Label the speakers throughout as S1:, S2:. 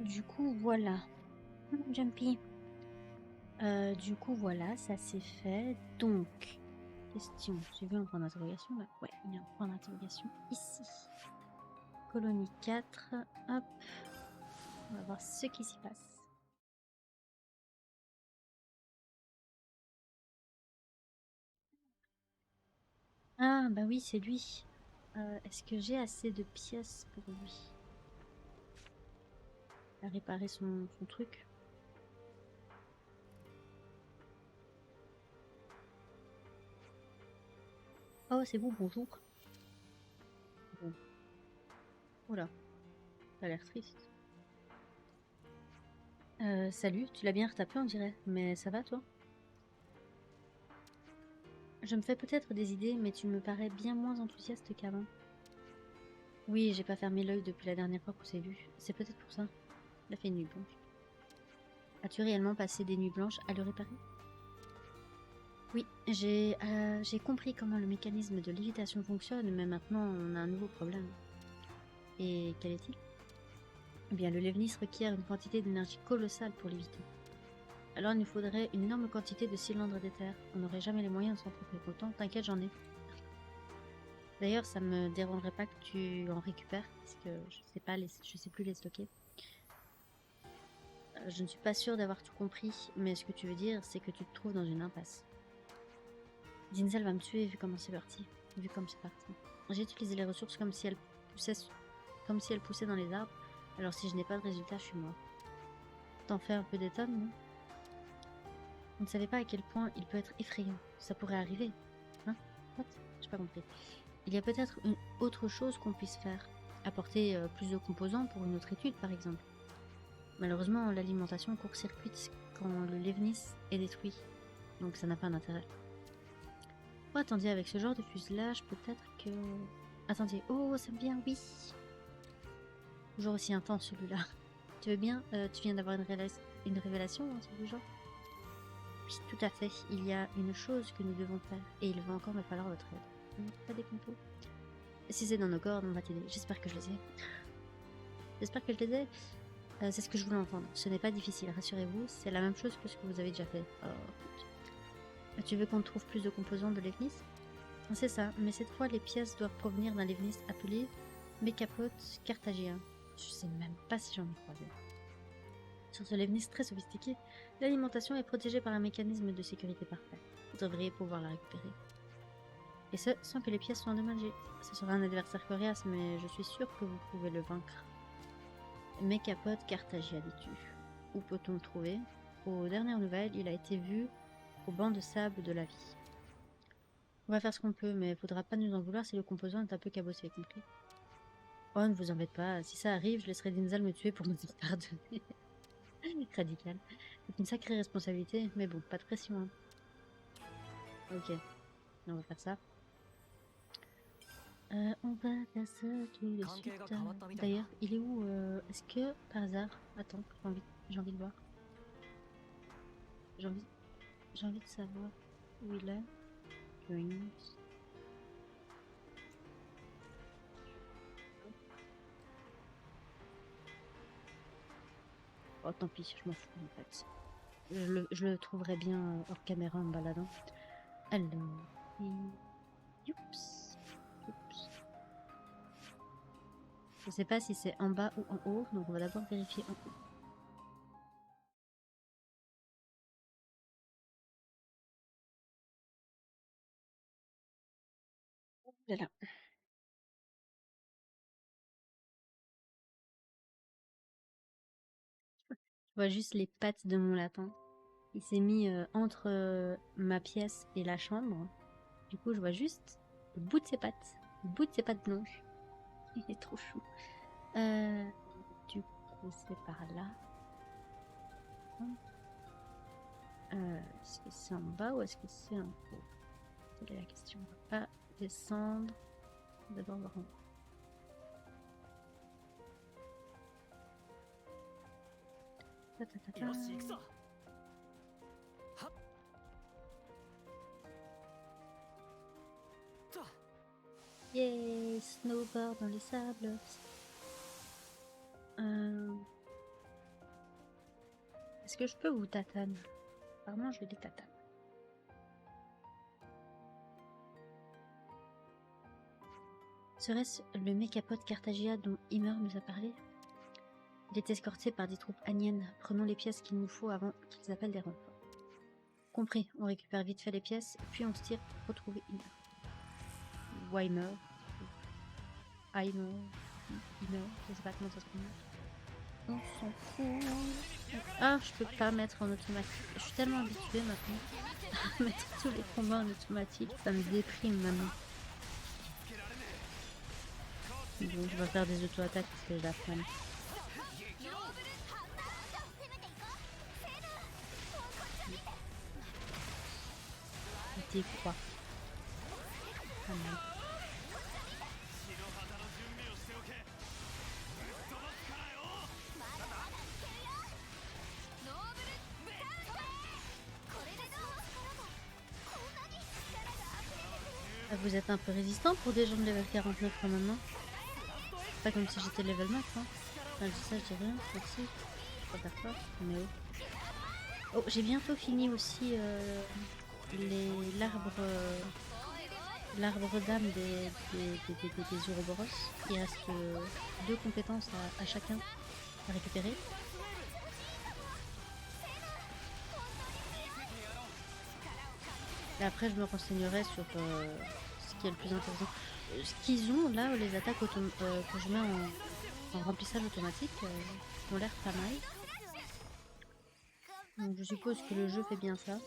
S1: du coup, voilà. Jumpy. Du coup, voilà, ça c'est fait. Donc, question. J'ai vu un point d'interrogation là? Ouais, il y a un point d'interrogation ici. Colonie 4. Hop. On va voir ce qui s'y passe. Ah, bah oui, c'est lui. Est-ce que j'ai assez de pièces pour lui? À réparer son truc? Oh, c'est vous, bonjour. Bon. Oula, ça a l'air triste. Salut, tu l'as bien retapé, on dirait. Mais ça va, toi? Je me fais peut-être des idées, mais tu me parais bien moins enthousiaste qu'avant. Oui, j'ai pas fermé l'œil depuis la dernière fois qu'on s'est vu. C'est peut-être pour ça. Il a fait une nuit blanche. As-tu réellement passé des nuits blanches à le réparer? Oui, j'ai compris comment le mécanisme de lévitation fonctionne, mais maintenant on a un nouveau problème. Et quel est-il? Eh bien, le Levenis requiert une quantité d'énergie colossale pour l'éviter. Alors il nous faudrait une énorme quantité de cylindres d'éther. On n'aurait jamais les moyens de s'en procurer autant. T'inquiète, j'en ai. D'ailleurs, ça me dérangerait pas que tu en récupères, parce que je sais plus les stocker. Je ne suis pas sûre d'avoir tout compris, mais ce que tu veux dire, c'est que tu te trouves dans une impasse. Zinzel va me tuer vu comment c'est parti. Vu comme c'est parti. J'ai utilisé les ressources comme si elles poussaient dans les arbres. Alors si je n'ai pas de résultat, je suis mort. T'en fais un peu des tonnes, non? On ne savait pas à quel point il peut être effrayant. Ça pourrait arriver. Hein? What? J'ai pas compris. Il y a peut-être une autre chose qu'on puisse faire. Apporter plus de composants pour une autre étude, par exemple. Malheureusement, l'alimentation court-circuite quand le Levenis est détruit. Donc ça n'a pas d'intérêt. Oh, attendez, avec ce genre de fuselage, peut-être que... Attendez, oh, ça me vient, oui. Toujours aussi intense, celui-là. Tu veux bien tu viens d'avoir une révélation, hein, ce genre? Oui, tout à fait. Il y a une chose que nous devons faire, et il va encore me falloir votre aide. Pas des compos. Si c'est dans nos cordes, on va t'aider. J'espère que je les ai. J'espère que je les ai. C'est ce que je voulais entendre. Ce n'est pas difficile, rassurez-vous. C'est la même chose que ce que vous avez déjà fait. Oh, tu veux qu'on trouve plus de composants de Levenis? C'est ça, mais cette fois, les pièces doivent provenir d'un Levenis appelé Mécapote carthagien. Je sais même pas si j'en ai croisé. Sur ce Levenis très sophistiqué, l'alimentation est protégée par un mécanisme de sécurité parfait. Vous devriez pouvoir la récupérer. Et ce, sans que les pièces soient endommagées. Ce sera un adversaire coriace, mais je suis sûre que vous pouvez le vaincre. Mécapote carthagien, dis-tu. Où peut-on le trouver? Aux dernières nouvelles, il a été vu au banc de sable de la vie. On va faire ce qu'on peut, mais faudra pas nous en vouloir si le composant est un peu cabossé, compris? Oh, ne vous embête pas, si ça arrive, je laisserai Dinzal me tuer pour me dire pardonner. Radical. C'est une sacrée responsabilité, mais bon, pas de pression, hein. Ok, on va faire ça. On va faire ça tout de suite. D'ailleurs, il est où est-ce que, par hasard... Attends, j'ai envie de voir. J'ai envie, j'ai envie de savoir où il est. Dreams. Oh, tant pis, je m'en fous, en fait. Je le trouverai bien hors caméra en me baladant. Alors... Youps. Oups. Je sais pas si c'est en bas ou en haut, donc on va d'abord vérifier en haut. Voilà. Je vois juste les pattes de mon lapin. Il s'est mis entre ma pièce et la chambre. Du coup, je vois juste le bout de ses pattes. Le bout de ses pattes blanches. Il est trop chou. Du coup, c'est par là. Est-ce que c'est en bas ou est-ce que c'est en haut? Quelle est la question? On va pas descendre. D'abord voir en haut. Ta, ta, ta, ta. Yay, snowboard dans les sables. Est-ce que je peux vous tatane? Apparemment, je vais les tatane. Serait-ce le mécapote Cartagia dont Hymir nous a parlé? Il est escorté par des troupes aniennes. Prenons les pièces qu'il nous faut avant qu'ils appellent des renforts. Compris, on récupère vite fait les pièces, puis on se tire pour retrouver Hymir. Weimer. Heimer. Hymir, je sais pas comment ça se prononce. On s'en fout. Ah, je peux pas mettre en automatique. Je suis tellement habituée maintenant à mettre tous les combats en automatique, ça me déprime maintenant. Donc je vais faire des auto-attaques parce que j'ai la flemme. Des croix. Pas mal. Ah, vous êtes un peu résistant pour des gens de level 49 quand même, non? Pas comme si j'étais level max, hein. Enfin, je dis ça, je dis rien, merci. Je suis pas d'accord, mais oh. Oh, j'ai bientôt fini aussi l'arbre d'âme des Ouroboros. Il reste 2 compétences à chacun à récupérer. Et après, je me renseignerai sur ce qui est le plus intéressant. Ce qu'ils ont là, les attaques que je mets en remplissage automatique, ont l'air pas mal. Donc je suppose que le jeu fait bien ça.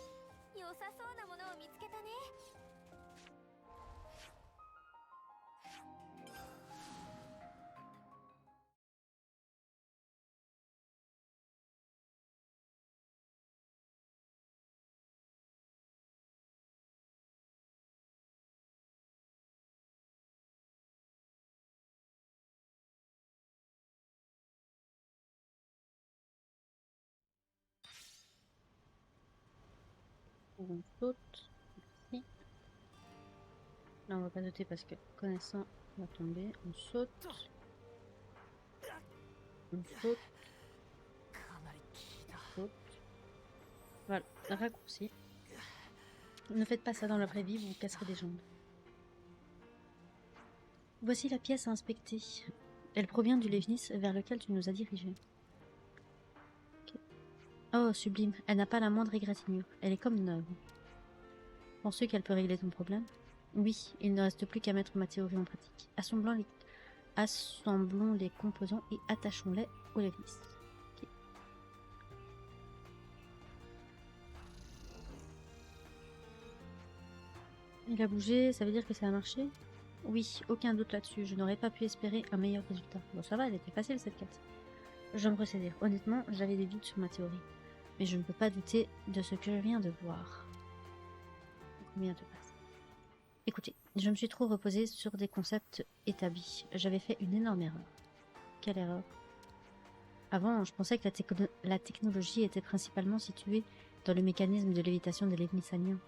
S1: On saute. Merci. Là, on va pas sauter parce que connaissant, on va tomber. On saute. On saute. On saute. Voilà, raccourci. Ne faites pas ça dans la vraie vie, vous vous casserez des jambes. Voici la pièce à inspecter. Elle provient du Levnis vers lequel tu nous as dirigés. Okay. Oh, sublime. Elle n'a pas la moindre égratignure. Elle est comme neuve. Penses-tu qu'elle peut régler ton problème? Oui, il ne reste plus qu'à mettre ma théorie en pratique. Assemblons les composants et attachons-les au Levnis. Okay. Il a bougé, ça veut dire que ça a marché? Oui, aucun doute là-dessus. Je n'aurais pas pu espérer un meilleur résultat. Bon, ça va, elle était facile cette quête. Je me procéder. Honnêtement, j'avais des doutes sur ma théorie. Mais je ne peux pas douter de ce que je viens de voir. Combien te passe? Écoutez, je me suis trop reposée sur des concepts établis. J'avais fait une énorme erreur. Quelle erreur? Avant, je pensais que la technologie était principalement située dans le mécanisme de lévitation des Levnisaniens.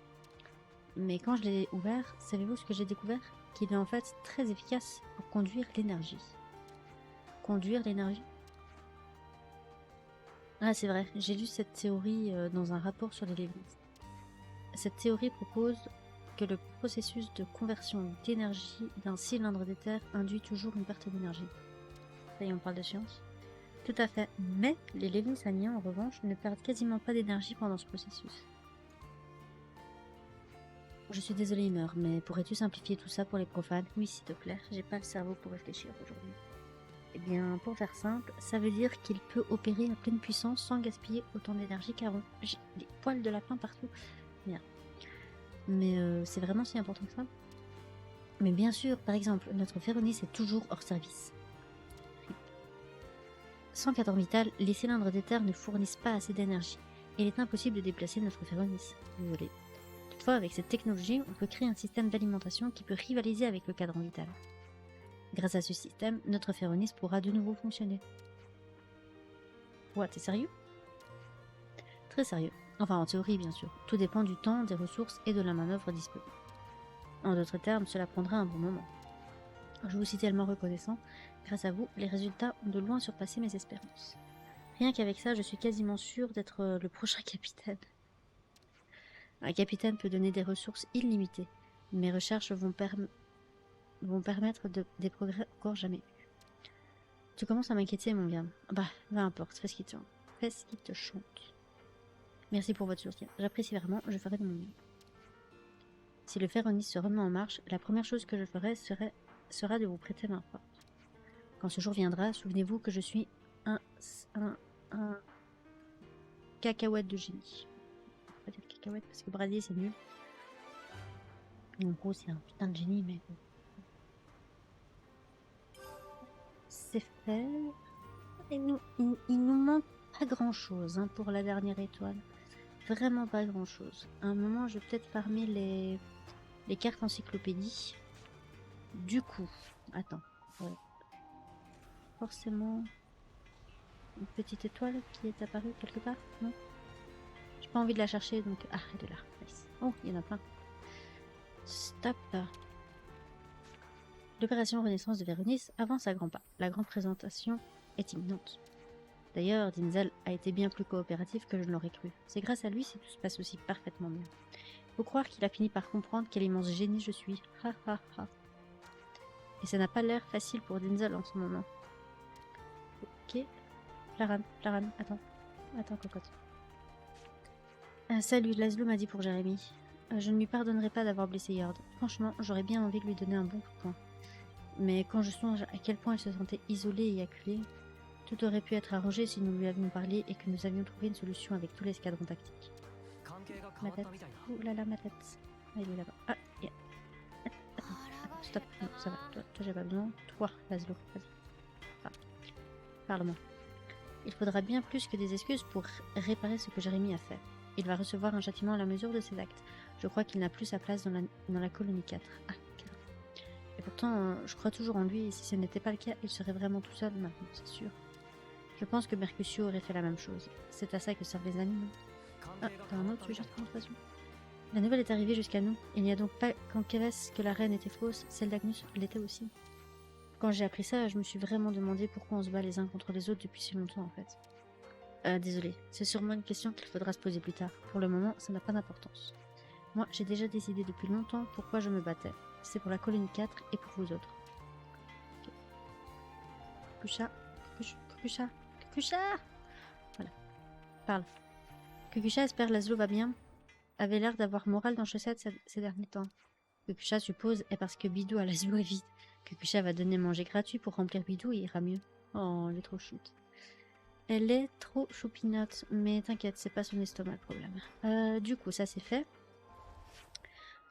S1: Mais quand je l'ai ouvert, savez-vous ce que j'ai découvert? Qu'il est en fait très efficace pour conduire l'énergie. Conduire l'énergie? Ah, c'est vrai, j'ai lu cette théorie dans un rapport sur les Levnis. Cette théorie propose que le processus de conversion d'énergie d'un cylindre d'éther induit toujours une perte d'énergie. Ça y est, on parle de science. Tout à fait, mais les Levnisaniens, en revanche, ne perdent quasiment pas d'énergie pendant ce processus. Je suis désolée, Hymir, mais pourrais-tu simplifier tout ça pour les profanes? Oui, s'il te plaît, j'ai pas le cerveau pour réfléchir aujourd'hui. Eh bien, pour faire simple, ça veut dire qu'il peut opérer à pleine puissance sans gaspiller autant d'énergie qu'avant. J'ai des poils de lapin partout. Merde. Mais c'est vraiment si important que ça? Mais bien sûr, par exemple, notre Féronis est toujours hors service. Sans cadran vital, les cylindres d'éther ne fournissent pas assez d'énergie. Et il est impossible de déplacer notre Féronis. Désolé. Toutefois, avec cette technologie, on peut créer un système d'alimentation qui peut rivaliser avec le cadran vital. Grâce à ce système, notre Féronis pourra de nouveau fonctionner. Ouais, t'es sérieux? Très sérieux. Enfin, en théorie, bien sûr. Tout dépend du temps, des ressources et de la manœuvre disponible. En d'autres termes, cela prendra un bon moment. Je vous suis tellement reconnaissant. Grâce à vous, les résultats ont de loin surpassé mes espérances. Rien qu'avec ça, je suis quasiment sûre d'être le prochain capitaine. Un capitaine peut donner des ressources illimitées. Mes recherches vont permettre des progrès encore jamais vus. Tu commences à m'inquiéter, mon gars. Bah, peu importe, fais ce qui te chante. Merci pour votre soutien. J'apprécie vraiment, je ferai de mon mieux. Si le Féronis se remet en marche, la première chose que je ferai sera de vous prêter main forte. Quand ce jour viendra, souvenez-vous que je suis un cacahuète de génie. On va pas dire cacahuète parce que brasier c'est nul. En gros, c'est un putain de génie, mais bon. C'est fait. Il nous manque pas grand chose hein, pour la dernière étoile. Vraiment pas grand chose. À un moment, je vais peut-être farmer les cartes encyclopédie. Du coup, attends. Ouais. Forcément. Une petite étoile qui est apparue quelque part, non? J'ai pas envie de la chercher donc. Ah, elle est là. Nice. Oh, il y en a plein. Stop. L'opération Renaissance de Véronis avance à grands pas. La grande présentation est imminente. D'ailleurs, Dinzel a été bien plus coopératif que je ne l'aurais cru. C'est grâce à lui si tout se passe aussi parfaitement bien. Faut croire qu'il a fini par comprendre quel immense génie je suis. Ha ha ha. Et ça n'a pas l'air facile pour Dinzel en ce moment. Ok. Plaran, attends, cocotte. Salut, Laszlo m'a dit pour Jérémy. Je ne lui pardonnerai pas d'avoir blessé Yord. Franchement, j'aurais bien envie de lui donner un bon coup de poing. Mais quand je songe à quel point elle se sentait isolée et acculée, tout aurait pu être arrangé si nous lui avions parlé et que nous avions trouvé une solution avec tous les escadrons tactiques. Ma tête. Oh là là, ma tête. Ah, il est là-bas. Ah, yeah. Attends, stop. Non, ça va. Toi j'ai pas besoin. Toi, Laszlo, vas-y. Parle-moi. Il faudra bien plus que des excuses pour réparer ce que Jérémy a fait. Il va recevoir un châtiment à la mesure de ses actes. Je crois qu'il n'a plus sa place dans la colonie 4. Ah, carrément. Et pourtant, je crois toujours en lui, et si ce n'était pas le cas, il serait vraiment tout seul maintenant, c'est sûr. Je pense que Mercutio aurait fait la même chose. C'est à ça que servent les amis, non? Ah, t'as un autre sujet de conversation? La nouvelle est arrivée jusqu'à nous. Il n'y a donc pas qu'Ankeres que la reine était fausse, celle d'Agnus l'était aussi. Quand j'ai appris ça, je me suis vraiment demandé pourquoi on se bat les uns contre les autres depuis si longtemps en fait. Désolé, c'est sûrement une question qu'il faudra se poser plus tard. Pour le moment, ça n'a pas d'importance. Moi, j'ai déjà décidé depuis longtemps pourquoi je me battais. C'est pour la colonie 4 et pour vous autres. Okay. Kukusha. Voilà. Parle. Kukusha espère Laszlo va bien. Avait l'air d'avoir moral dans chaussette ces derniers temps. Kukusha suppose est parce que Bidou à Laszlo est vide. Kukusha va donner manger gratuit pour remplir Bidou et il ira mieux. Oh, elle est trop chute. Elle est trop choupinote, mais t'inquiète, c'est pas son estomac le problème. Du coup, ça c'est fait.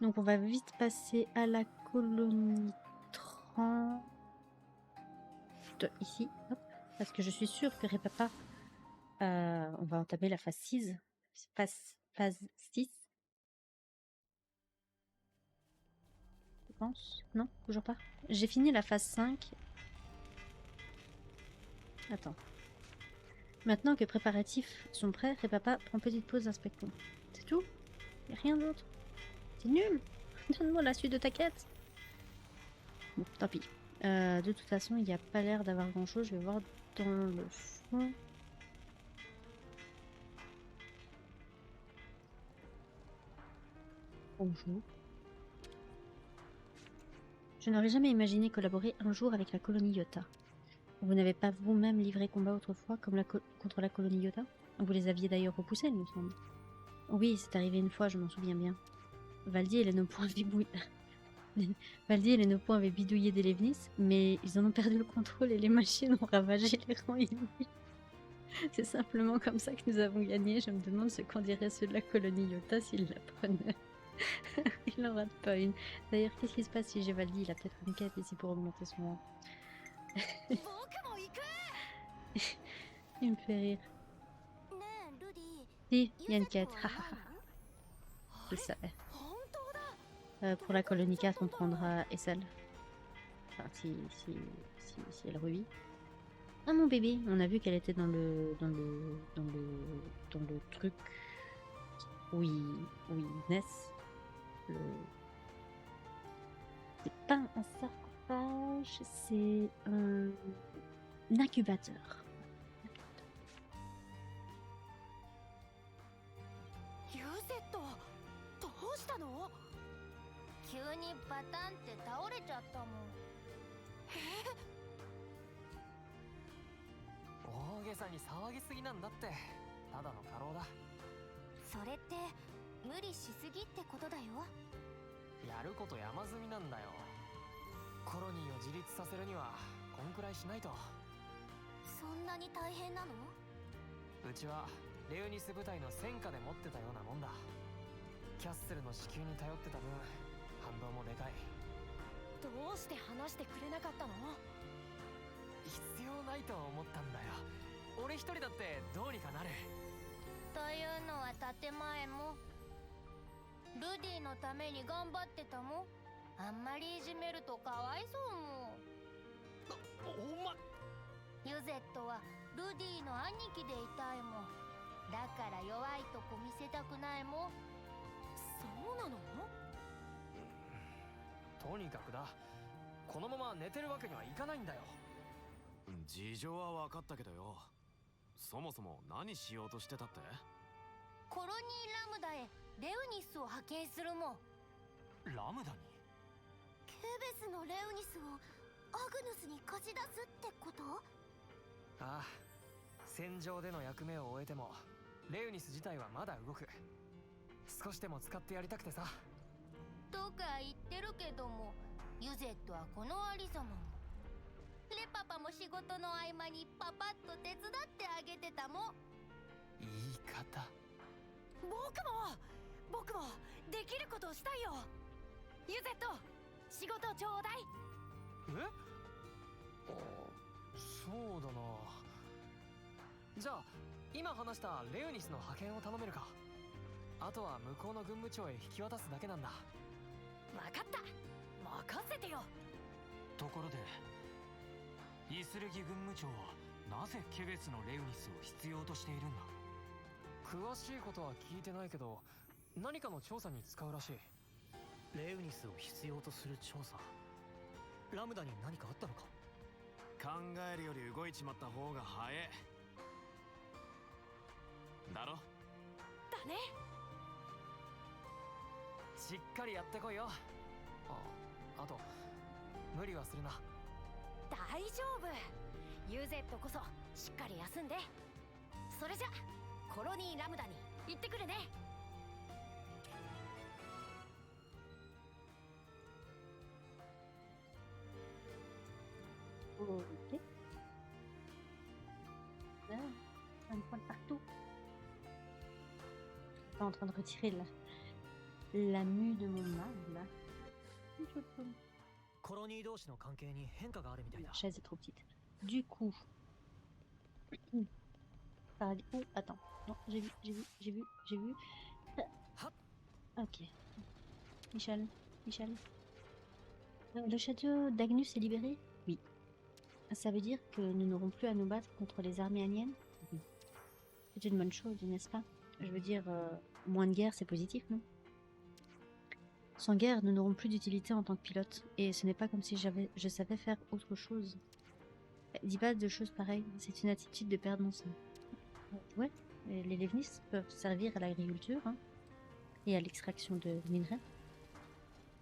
S1: Donc on va vite passer à la colonie 30. Ici, hop. Parce que je suis sûre que Repapa, on va entamer la phase 6. Phase 6. Je pense. Non, toujours pas. J'ai fini la phase 5. Attends. Maintenant que préparatifs sont prêts, Repapa prend petite pause d'inspection. C'est tout? Y'a rien d'autre? C'est nul! Donne-moi la suite de ta quête! Bon, tant pis. De toute façon, il n'y a pas l'air d'avoir grand chose. Je vais voir dans le fond. Bonjour. Je n'aurais jamais imaginé collaborer un jour avec la colonie Iota. Vous n'avez pas vous-même livré combat autrefois contre la colonie Iota? Vous les aviez d'ailleurs repoussés, il me semble. Oui, c'est arrivé une fois, je m'en souviens bien. Valdi et les Nopons avaient bidouillé des Levnis, mais ils en ont perdu le contrôle et les machines ont ravagé les rangs ennemis. C'est simplement comme ça que nous avons gagné. Je me demande ce qu'en diraient ceux de la colonie Iota s'ils la prenaient. Il n'en rate pas une. D'ailleurs, qu'est-ce qui se passe si j'ai Valdi? Il a peut-être une quête ici pour augmenter son rang. Il me fait rire. Si, il y a une quête. Je savais. Pour la colonie 4, on prendra Essel. Enfin, si elle revit. Ah, mon bébé, on a vu qu'elle était dans le truc. Oui, Ness. C'est pas un sarcophage, c'est un incubateur.
S2: 急にバタンって倒れちゃったもん。
S3: 大げさに騒ぎすぎなんだって。ただの過労だ。
S2: それって無理しすぎってことだよ。
S3: やること山積みなんだよ。コロニーを自立させるにはこんくらいしないと。
S2: そんなに大変なの？
S3: うちはレウニス部隊の戦果で持ってたようなもんだ。キャッスルの支給に頼ってた分反動もでかい。
S4: どうして話してくれなかったの？
S3: 必要ないと思ったんだよ。俺一人だってどうにかなる。
S2: というのは建前も。ルディのために頑張ってたもん。あんまりいじめるとかわいそうもん。
S3: お前。
S2: ユゼットはルディの兄貴でいたいもん。だから弱いとこ見せたくないもん。
S4: そうなの？
S3: とにかくだ、このまま寝てるわけにはいかないんだよ。
S5: 事情は分かったけどよ、そもそも何しようとしてたって？
S2: コロニーラムダへレウニスを派遣するもん。
S3: ラムダに？
S2: ケベスのレウニスをアグヌスに貸し出すってこと？
S3: ああ、戦場での役目を終えてもレウニス自体はまだ動く。少しでも使ってやりたくてさ。
S2: とか言ってるけども、ユゼットはこのありさまも。レパパも仕事の合間にパパッと手伝ってあげてたもん。
S3: 言い方。
S4: 僕もできることをしたいよ。ユゼット、仕事ちょうだい。
S3: え？そうだな。じゃあ今話したレウニスの派遣を頼めるか。あとは向こうの軍務長へ引き渡すだけなんだ。
S4: 分かった、任せてよ。
S6: ところでイスルギ軍務長はなぜケベスのレウニスを必要としているんだ？
S3: 詳しいことは聞いてないけど何かの調査に使うらしい。
S7: レウニスを必要とする調査。ラムダに何かあったのか？
S5: 考えるより動いちまった方が早えだろ。
S4: だね。
S3: しっかりやってこいよ。あと無理はするな。
S4: 大丈夫、ユゼットこそしっかり休んで。それじゃコロニーラムダに行ってくるね。
S1: Ok. Ah, un point de partout. Pas en train de retirer la mue de mon magle, là.
S7: コロニー同士の関係に変化があるみたい
S1: La
S7: だ。
S1: chaise est trop petite. Du coup. Paradis. Oh, attends. Non, j'ai vu. Ok. Michel. Le château d'Agnus est libéré? Oui. Ça veut dire que nous n'aurons plus à nous battre contre les armées aniennes? Oui. C'est une bonne chose, n'est-ce pas? Je veux dire, moins de guerre, c'est positif, non? Sans guerre, nous n'aurons plus d'utilité en tant que pilote. Et ce n'est pas comme si je savais faire autre chose. Dis pas de choses pareilles, c'est une attitude de perdre mon sang. Ouais, les Lévinis peuvent servir à l'agriculture, hein, et à l'extraction de minerais.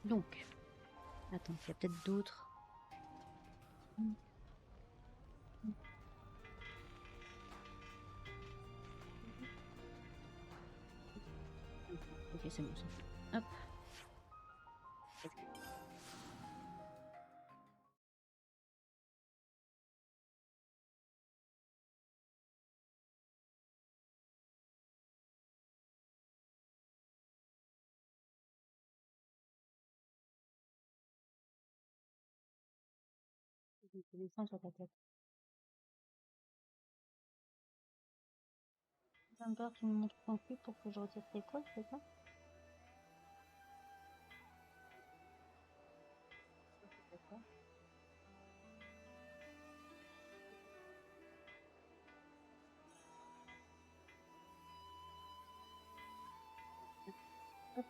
S1: Donc, attends, il y a peut-être d'autres. Ok, c'est bon ça. Hop. Des seins sur ta tête. Encore, tu me montres ton cul pour que je retire tes poils, c'est ça? D'accord. Hop.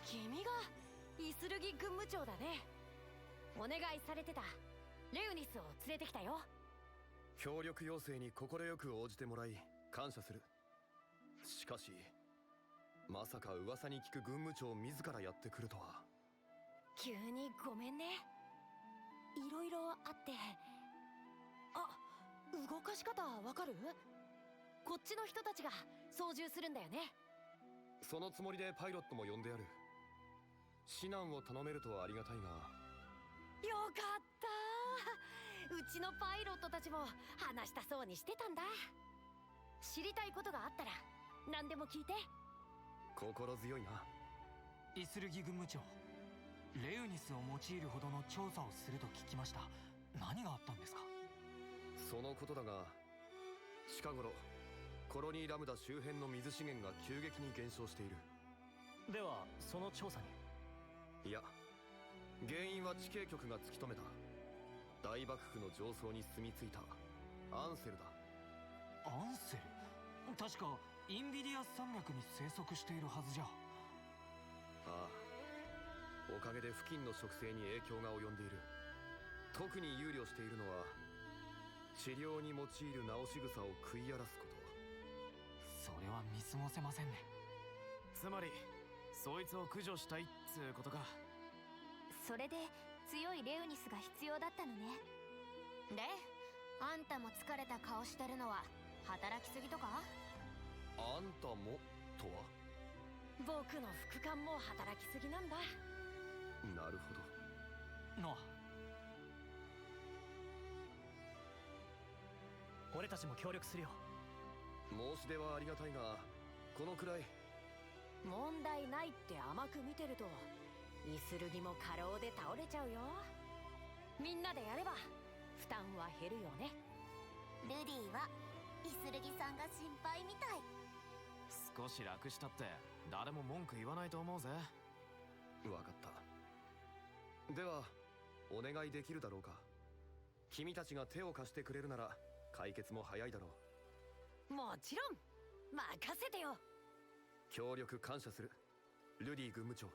S4: « 君がイスルギ軍務長だね。お願いされてたレウニスを連れてきたよ。
S8: 協力要請に快く応じてもらい感謝する。しかしまさか噂に聞く軍務長自らやってくるとは。
S4: 急にごめんね。いろいろあって。あ、動かし方わかる？こっちの人たちが操縦するんだよね。
S8: そのつもりでパイロットも呼んである。指南を頼めるとありがたいが。
S4: よかった。うちのパイロットたちも話したそうにしてたんだ。知りたいことがあったら何でも聞いて。
S8: 心強いな。
S6: イスルギ軍務長、レウニスを用いるほどの調査をすると聞きました。何があったんですか？
S8: そのことだが、近頃コロニーラムダ周辺の水資源が急激に減少している。
S7: ではその調査に？
S8: いや、原因は地形局が突き止めた。大幕府の上層に住み着いたアンセルだ。
S6: アンセル？確かインビディアス山脈に生息しているはずじゃ。
S8: ああ、おかげで付近の植生に影響が及んでいる。特に憂慮しているのは治療に用いる治し草を食い荒らすこと。
S6: それは見過ごせませんね。
S5: つまりそいつを駆除したいっつうことか。
S2: それで強いレウニスが必要だったのね。であんたも疲れた顔してるのは働きすぎとか？
S8: あんたもとは？
S4: 僕の副官も働きすぎなんだ。
S8: なるほど。
S6: ノア、
S7: 俺たちも協力するよ。
S8: 申し出はありがたいが、このくらい。
S4: 問題ないって甘く見てるとイスルギも過労で倒れちゃうよ。みんなでやれば負担は減るよね。
S2: ルディはイスルギさんが心配みたい。
S5: 少し楽したって誰も文句言わないと思うぜ。
S8: わかった。ではお願いできるだろうか。君たちが手を貸してくれるなら解決も早いだろう。
S4: もちろん任せてよ。
S8: 協力感謝する、ルディ軍務長。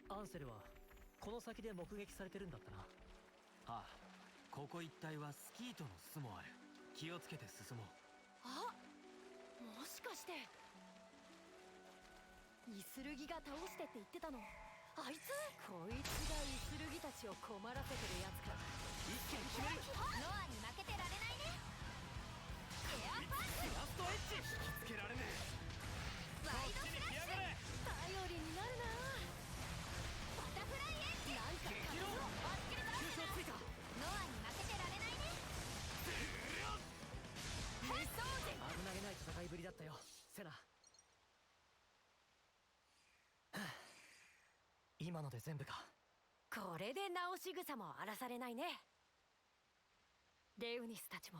S7: アンセルはこの先で目撃されてるんだったな。
S6: ああ、ここ一帯はスキートの巣もある。気をつけて進もう。
S4: あ、もしかしてイスルギが倒してって言ってたのあいつ？こいつがイスルギたちを困らせてるやつか。一気に決める。
S2: ノアに負けてられないね。エアパンチ、
S5: ラストエッジ引きつけられねえ。
S2: ワイドスラッシュ、
S4: 頼りになるな。
S2: バタフライエッジ、
S4: なんか
S2: 激論バスケルダッシュだ。
S7: ついた。
S2: ノアに負けてられないね。
S7: 危なげない戦いぶりだったよ、セナ。はあ、今ので全部か。
S4: これで直し草も荒らされないね。レウニスたちも。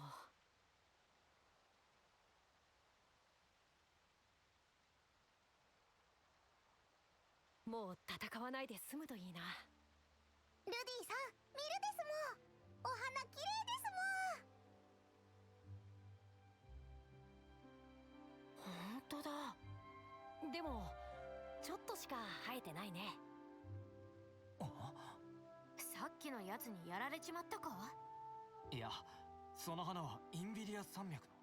S4: もう戦わないで済むといいな。
S2: ルディさん、見るですもん。お花綺麗ですもん。
S4: でもちょっとしか生えてないね。
S2: さっきのやつにやられちまったか？
S6: いや、その花はインビリア山脈の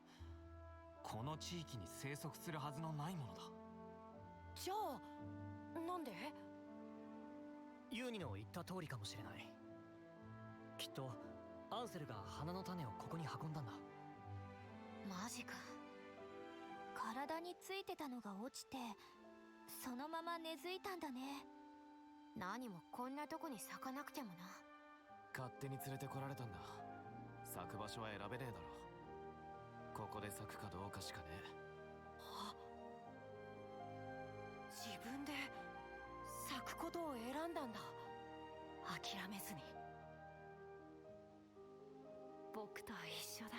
S6: この地域に生息するはずのないものだ。
S4: じゃあなんで？
S7: ユーニの言った通りかもしれない。きっとアンセルが花の種をここに運んだんだ。
S2: マジか。体についてたのが落ちてそのまま根付いたんだね。何もこんなとこに咲かなくてもな。
S5: 勝手に連れてこられたんだ。咲く場所は選べねえだろ。ここで咲くかどうかしかねえ。
S4: 自分で咲くことを選んだんだ。諦めずに。僕と一緒だ。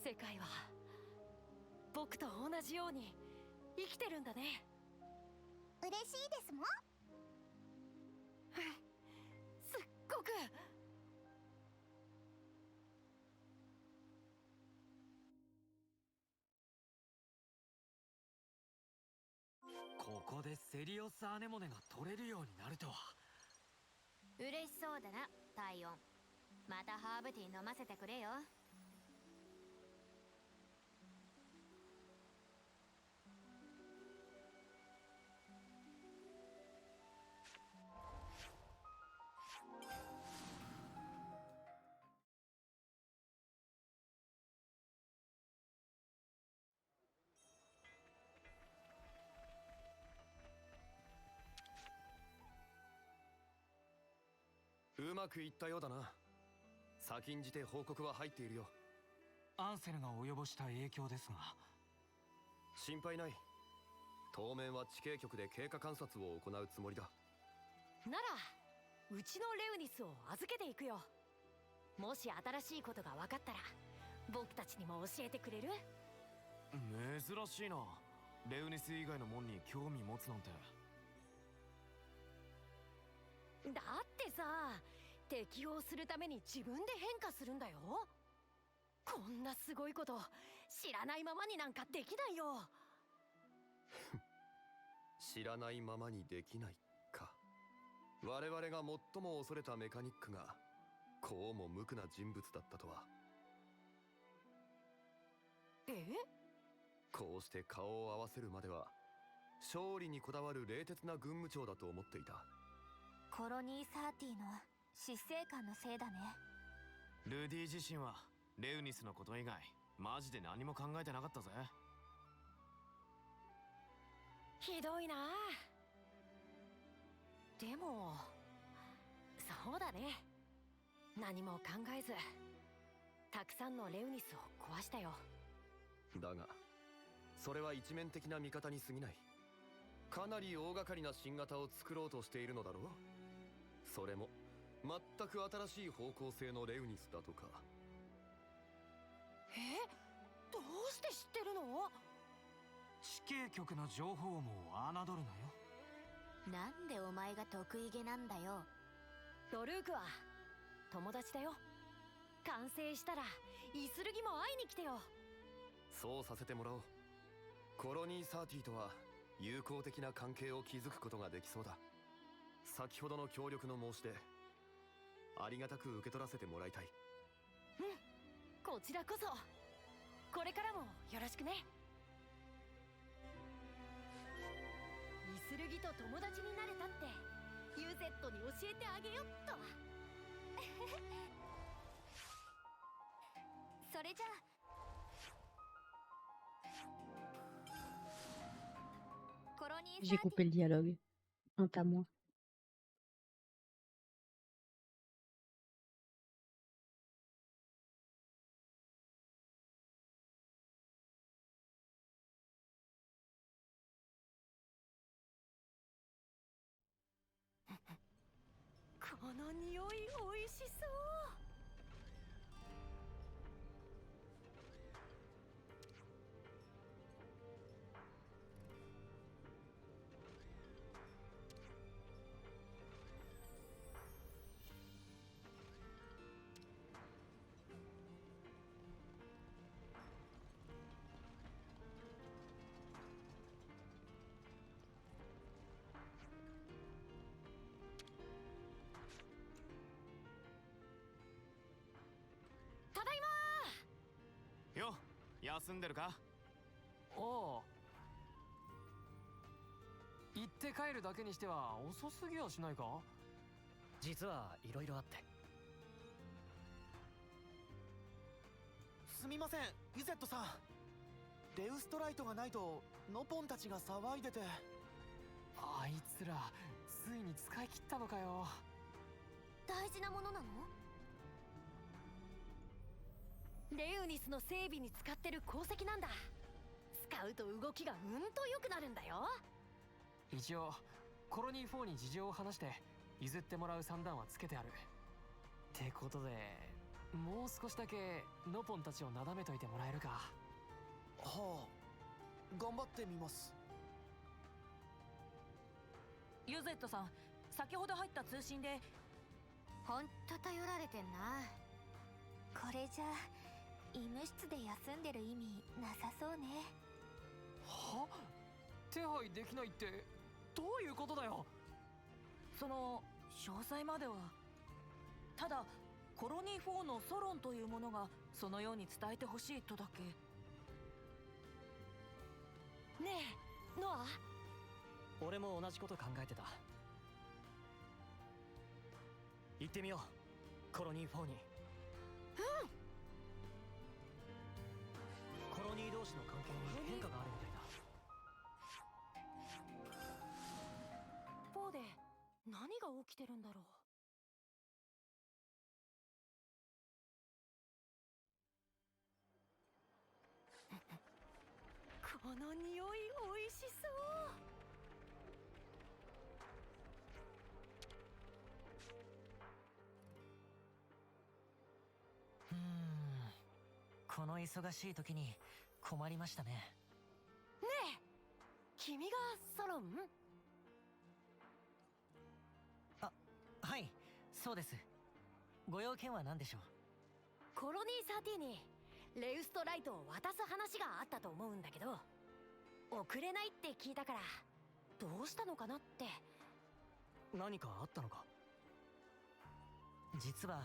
S4: 世界は僕と同じように生きてるんだね。
S2: 嬉しいですもん。
S4: すっごく。
S6: ここでセリオスアネモネが取れるようになるとは。
S2: 嬉しそうだな、タイオン。またハーブティー飲ませてくれよ。
S8: うまくいったようだな。先んじて報告は入っているよ。
S6: アンセルが及ぼした影響ですが。
S8: 心配ない。当面は地形局で経過観察を行うつもりだ。
S4: ならうちのレウニスを預けていくよ。もし新しいことが分かったら僕たちにも教えてくれる？
S5: 珍しいな。レウニス以外のもんに興味持つなんて。
S4: だってさ、適応するために自分で変化するんだよ。こんなすごいこと知らないままになんかできないよ。
S8: 知らないままにできないか。我々が最も恐れたメカニックがこうも無垢な人物だったとは。こうして顔を合わせるまでは勝利にこだわる冷徹な軍務長だと思っていた。
S2: コロニー30の執政官のせいだね。
S5: ルディ自身はレウニスのこと以外マジで何も考えてなかったぜ。
S4: ひどいな。でもそうだね。何も考えずたくさんのレウニスを壊したよ。
S8: だがそれは一面的な見方に過ぎない。かなり大掛かりな新型を作ろうとしているのだろう。それも全く新しい方向性のレウニスだとか。
S4: どうして知ってるの？
S6: 地形局の情報網を侮るなよ。
S2: なんでお前が得意げなんだよ。
S4: ドルークは友達だよ。完成したらイスルギも会いに来てよ。
S8: そうさせてもらおう。コロニー30とは友好的な関係を築くことができそうだ。先ほどの協力の申し出ありがたく受け取らせてもらいたい。
S4: こちらこそこれからもよろしくね。イスルギと友達になれたってユゼットに教えてあげよっと。
S2: それじゃあコロニー
S1: J'ai
S2: 30
S1: coupé le dialogue. Un pas moins.
S4: この匂いおいしそう。
S5: 休んでるか？
S3: おう。行って帰るだけにしては遅すぎはしないか？
S7: 実はいろいろあって。
S9: すみません、ユゼットさん。レウストライトがないとノポンたちが騒いでて。
S3: あいつらついに使い切ったのかよ。
S4: 大事なものなの？レウニスの整備に使ってる鉱石なんだ。使うと動きがと良くなるんだよ。
S3: 一応コロニー4に事情を話して譲ってもらう算段はつけてある。ってことでもう少しだけノポンたちをなだめといてもらえるか？
S9: はあ、頑張ってみます。
S10: ユゼットさん、先ほど入った通信で。
S2: ほんと頼られてんな。これじゃ医務室で休んでる意味なさそうね。
S3: は？手配できないってどういうことだよ。
S10: その詳細までは。ただコロニー4のソロンというものがそのように伝えてほしいとだけ。
S4: ねえノア、
S7: 俺も同じこと考えてた。行ってみよう、コロニー4に。コロニー同士の関係に変化があるみたいだ。
S4: 4で何が起きてるんだろう。この匂いおいしそう。
S7: この忙しい時に困りましたね。
S4: ねえ、君がソロン？
S7: あ、はい、そうです。ご用件は何でしょう？
S4: コロニー13にレウストライトを渡す話があったと思うんだけど、遅れないって聞いたからどうしたのかなって。
S7: 何かあったのか？実は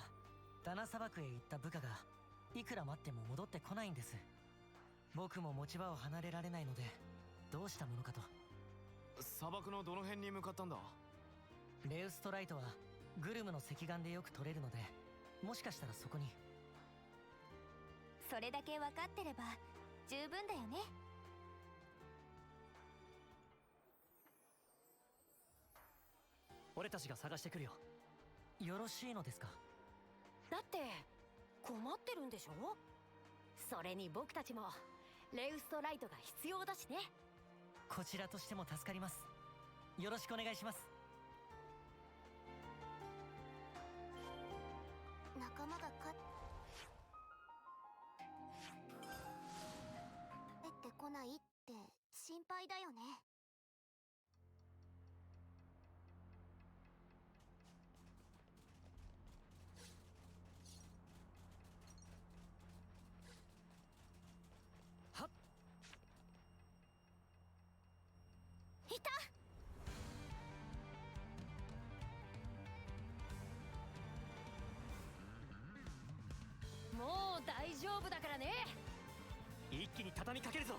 S7: ダナ砂漠へ行った部下がいくら待っても戻ってこないんです。僕も持ち場を離れられないのでどうしたものかと。
S5: 砂漠のどの辺に向かったんだ？
S7: レウストライトはグルムの石岩でよく取れるので、もしかしたらそこに。
S2: それだけ分かってれば十分だよね。
S7: 俺たちが探してくるよ。よろしいのですか？
S4: だって困ってるんでしょ。それに僕たちもレウストライトが必要だしね。
S7: こちらとしても助かります。よろしくお願いします。
S2: 仲間が帰ってこないって心配だよね。
S7: はっ、
S2: いた！
S4: もう大丈夫だからね。
S7: 一気に畳みかけるぞ。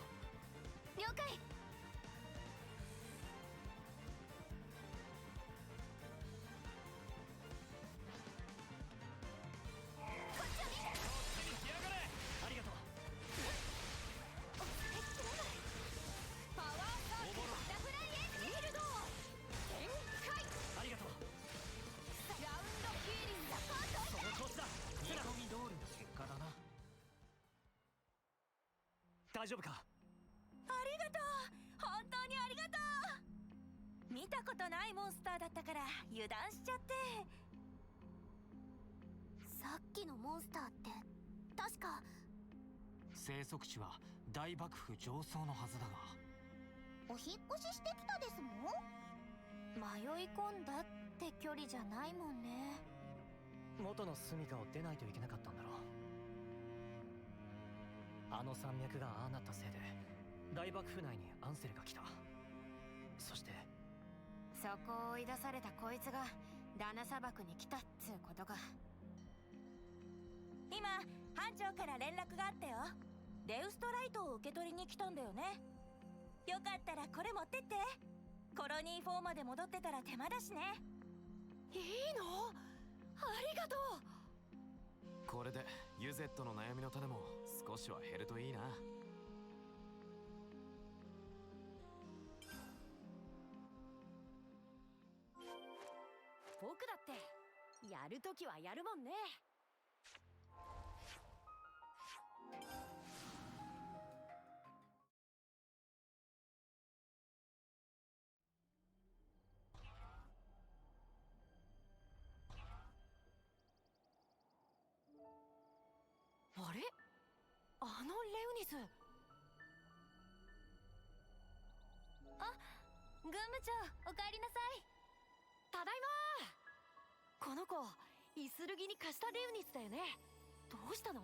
S2: 了解。
S7: ありがとう。
S2: パワーサークルバタフライエンジフィールド全開。
S7: ありがとう。
S2: ラウンドヒーリングだ。
S7: その調子だ。
S6: 見込み通りの結果だな。
S7: 大丈夫か？
S10: ありがとう、本当にありがとう。見たことないモンスターだったから油断しちゃって。
S2: さっきのモンスターって確か
S6: 生息地は大幕府上層のはずだが。
S2: お引っ越ししてきたですもん。迷い込んだって距離じゃないもんね。
S7: 元の住処を出ないといけなかったんだろう。あの山脈がああなったせいで大幕府内にアンセルが来た。そして
S2: そこを追い出されたこいつがダナ砂漠に来たっつうことか。
S10: 今班長から連絡があったよ。レウストライトを受け取りに来たんだよね。よかったらこれ持ってって。コロニー4まで戻ってたら手間だしね。
S4: いいの？ありがとう。
S5: これでユゼットの悩みの種も少しは減るといいな。
S4: 僕だってやるときはやるもんね。あれ？あのレウニス。
S2: あ、グンム長、おかえりなさい。
S4: ただいま。この子イスルギに貸したレウニスだよね。どうしたの？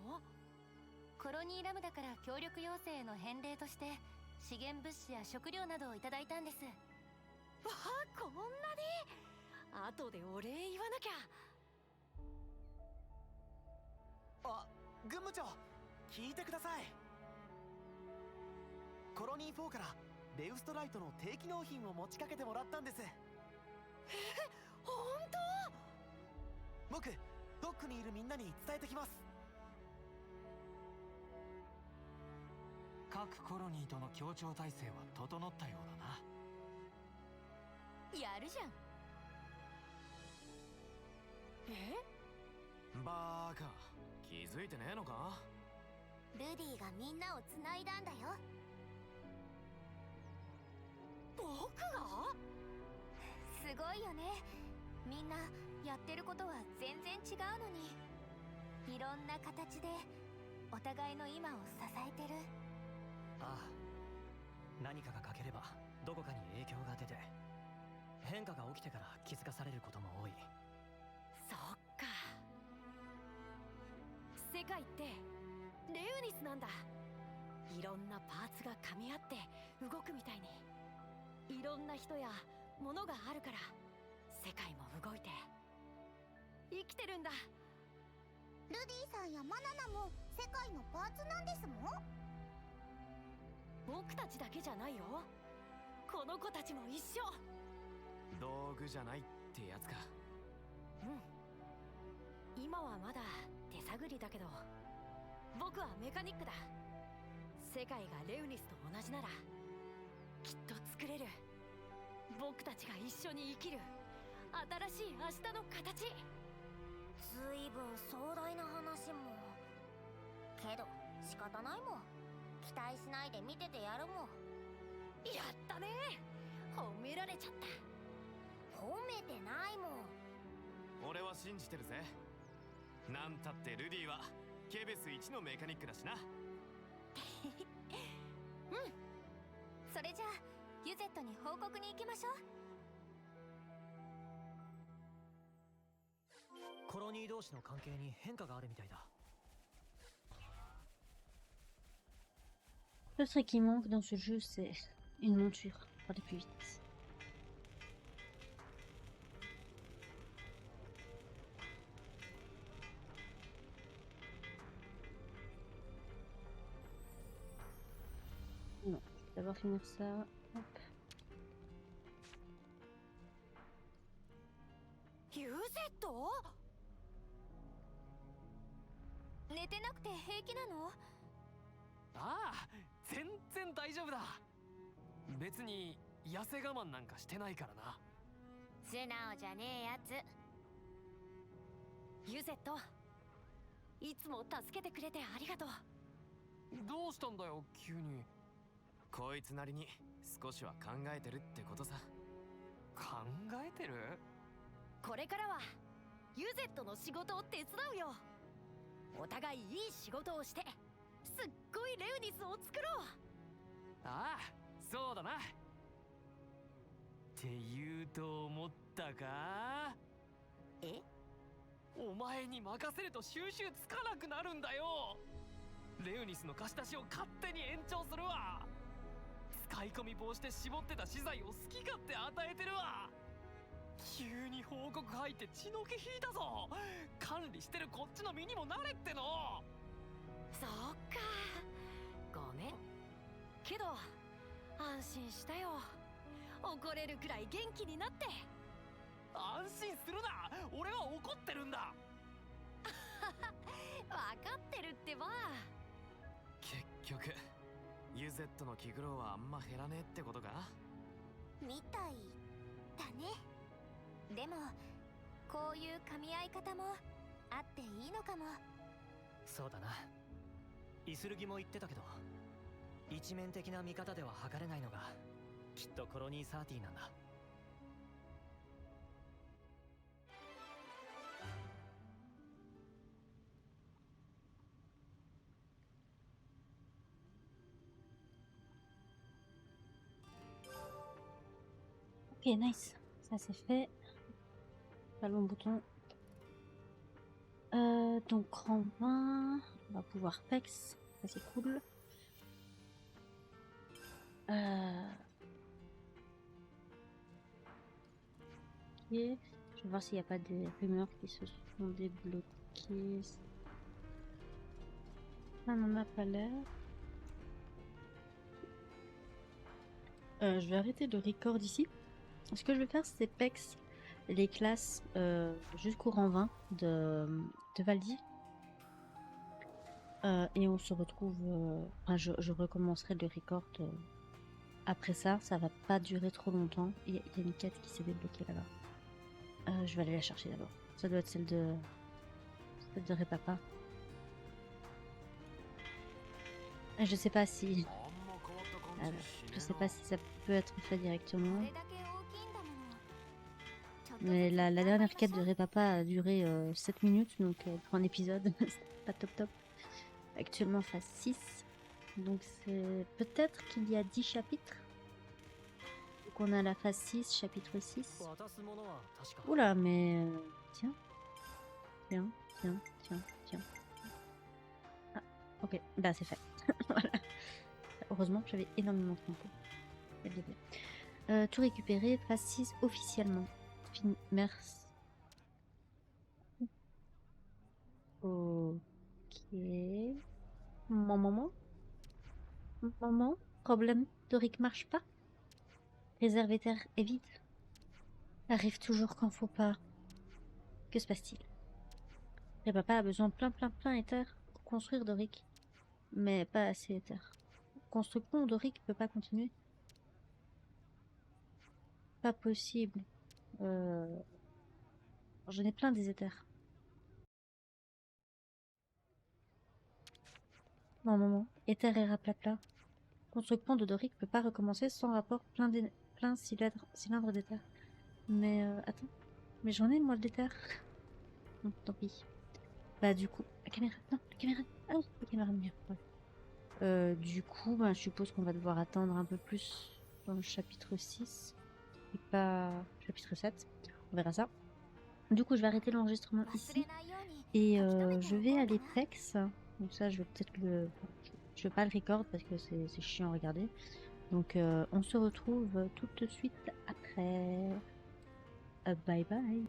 S2: コロニーラムダから協力要請への返礼として資源物資や食料などをいただいたんです。
S4: わあ、こんなに。後でお礼言わなきゃ。
S9: あ、軍務長、聞いてください。コロニー4からレウストライトの低機能品を持ちかけてもらったんです。
S4: 本当？
S9: 僕、ドックにいるみんなに伝えてきます。
S6: 各コロニーとの協調体制は整ったようだな。
S4: やるじゃん。え？
S5: バーカ、気づいてねえのか？
S2: ルディがみんなをつないだんだよ。
S4: 僕が？
S2: すごいよね。みんなやってることは全然違うのに、いろんな形でお互いの今を支えてる。
S7: ああ、何かが欠ければどこかに影響が出て、変化が起きてから気づかされることも多い。
S4: そっか。世界ってレウニスなんだ。いろんなパーツが噛み合って動くみたいに、いろんな人や物があるから世界も動いて生きてるんだ。
S2: ルディさんやマナナも世界のパーツなんですもん。
S4: 僕たちだけじゃないよ。この子たちも一緒。
S5: 道具じゃないってやつか。
S4: うん。今はまだ手探りだけど、僕はメカニックだ。世界がレウニスと同じならきっと作れる。僕たちが一緒に生きる新しい明日の形。
S2: ずいぶん壮大な話も。けど仕方ないもん。期待しないで見ててやるもん。
S4: やったね。褒められちゃった。
S2: 褒めてないもん。
S5: 俺は信じてるぜ。なんたってルディはケベス一のメカニックだしな。
S2: うん。それじゃあユゼットに報告に行きましょう。
S7: コロニー同士の関係に変化があるみたいだ。
S1: Le truc qui manque dans ce jeu, c'est une monture pour aller plus vite. Non, je vais d'abord finir ça. Hop.
S4: ユゼット？
S2: 寝てなくて平気なの？
S3: ああ、全然大丈夫だ。別に痩せ我慢なんかしてないからな。
S2: 素直じゃねえやつ。
S4: ユゼット、いつも助けてくれてありがとう。
S3: どうしたんだよ急に。
S5: こいつなりに少しは考えてるってことさ。
S3: 考えてる？
S4: これからはユゼットの仕事を手伝うよ。お互いいい仕事をしてすっごいレウニスを作ろう。
S3: ああ、そうだな。って言うと思ったか？
S4: え？
S3: お前に任せると収集つかなくなるんだよ。レウニスの貸し出しを勝手に延長するわ。使い込み防止で絞ってた資材を好き勝手与えてるわ。急に報告入って血の気引いたぞ。管理してるこっちの身にもなれっての。
S4: そっか、けど安心したよ。怒れるくらい元気になって。
S6: 安心するな、俺は怒ってるんだ。
S4: 分かってるってば。
S5: 結局ユゼットの気苦労はあんま減らねえってことか。
S2: みたいだね。でもこういう噛み合い方もあっていいのかも。
S7: そうだな。イスルギも言ってたけど、一面的な見方では測れないのがきっとコロニー30なんだ。
S1: Ok, nice. Ça c'est fait. Pas le bon bouton. Donc rang 20. On va pouvoir pex. Ça c'est cool. Ok. Je vais voir s'il n'y a pas des rumeurs qui se sont débloquées. Ça n'en a pas l'air. Je vais arrêter le record ici. Ce que je vais faire, c'est pex les classes jusqu'au rang 20 de Valdi. Et on se retrouve... enfin, je recommencerai le record après ça. Ça va pas durer trop longtemps. Il y a une quête qui s'est débloquée là-bas. Je vais aller la chercher d'abord. Ça doit être celle de Repapa. Je sais pas si... Alors, je sais pas si ça peut être fait directement. Mais la dernière quête de Repapa a duré 7 minutes, donc pour un épisode, c'est pas top top. Actuellement phase 6, donc c'est peut-être qu'il y a 10 chapitres. Donc on a la phase 6, chapitre 6. Oula, mais tiens. Ah, ok, bah c'est fait. Voilà. Heureusement, j'avais énormément de tempo. Tout récupéré, phase 6 officiellement. Merci. Ok. Maman, problème, Doric marche pas. Réserve éther est vide. Arrive toujours quand faut pas. Que se passe-t-il? Et papa a besoin plein éther pour construire Doric. Mais pas assez éther. Construction, Doric peut pas continuer. Pas possible. J'en ai plein des éthers. Maman, éther et raplapla. Construction de Doric peut pas recommencer sans rapport plein cylindre d'éther. Mais attends, mais j'en ai moi d'éther. Non, tant pis. Bah du coup, la caméra, non, la caméra, ah oui, la caméra mieux. Ouais. Du coup, bah, je suppose qu'on va devoir attendre un peu plus dans le chapitre 6 et pas chapitre 7. On verra ça. Du coup, je vais arrêter l'enregistrement ici et je vais aller pex. Donc ça, je vais peut-être je vais pas le record parce que c'est chiant à regarder. Donc on se retrouve tout de suite après. Bye bye.